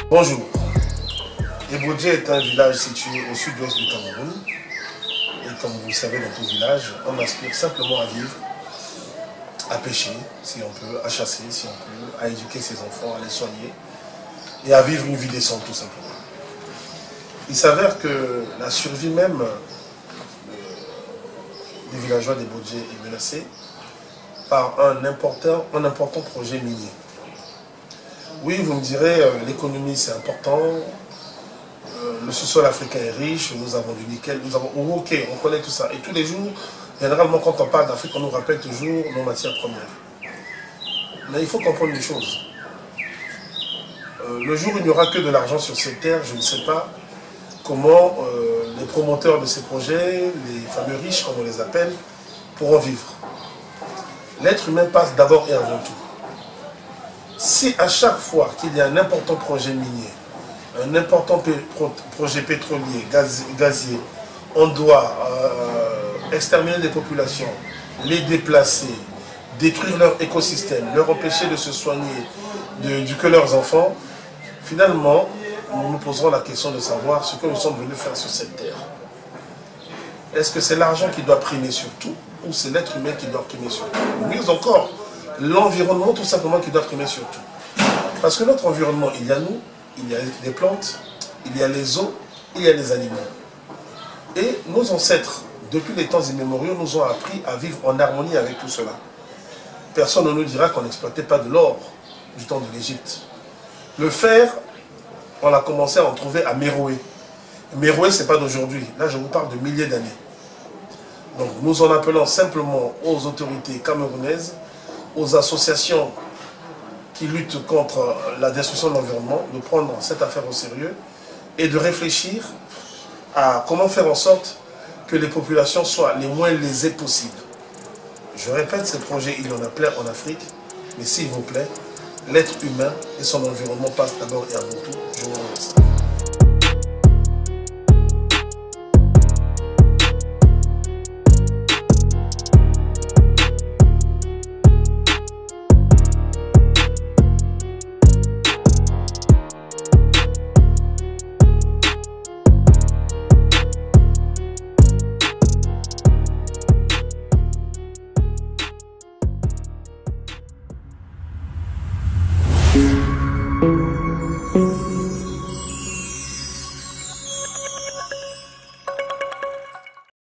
Bonjour. Ebodje est un village situé au sud-ouest du Cameroun. Et comme vous le savez, dans tout village, on aspire simplement à vivre, à pêcher, si on peut, à chasser, si on peut, à éduquer ses enfants, à les soigner, et à vivre une vie décente, tout simplement. Il s'avère que la survie même des villageois d'Ebodje est menacée par un important projet minier. Oui, vous me direz, l'économie c'est important, le sous-sol africain est riche, nous avons du nickel, nous avons... Ok, on connaît tout ça. Et tous les jours, généralement quand on parle d'Afrique, on nous rappelle toujours nos matières premières. Mais il faut comprendre une chose. Le jour où il n'y aura que de l'argent sur cette terre, je ne sais pas comment les promoteurs de ces projets, les fameux riches comme on les appelle, pourront vivre. L'être humain passe d'abord et avant tout. Si à chaque fois qu'il y a un important projet minier, un important projet pétrolier, gazier, on doit exterminer des populations, les déplacer, détruire leur écosystème, leur empêcher de se soigner que leurs enfants, finalement, nous nous poserons la question de savoir ce que nous sommes venus faire sur cette terre. Est-ce que c'est l'argent qui doit primer sur tout, ou c'est l'être humain qui doit primer sur tout? Mieux encore, l'environnement tout simplement qui doit primer sur tout. Parce que notre environnement, il y a nous, il y a les plantes, il y a les eaux, il y a les animaux. Et nos ancêtres, depuis les temps immémoriaux, nous ont appris à vivre en harmonie avec tout cela. Personne ne nous dira qu'on n'exploitait pas de l'or du temps de l'Égypte. Le fer, on a commencé à en trouver à Méroé. Méroé, ce n'est pas d'aujourd'hui. Là, je vous parle de milliers d'années. Donc, nous en appelons simplement aux autorités camerounaises, aux associations qui luttent contre la destruction de l'environnement, de prendre cette affaire au sérieux et de réfléchir à comment faire en sorte que les populations soient les moins lésées possibles. Je répète, ces projets, il y en a plein en Afrique, mais s'il vous plaît, l'être humain et son environnement passent d'abord et avant tout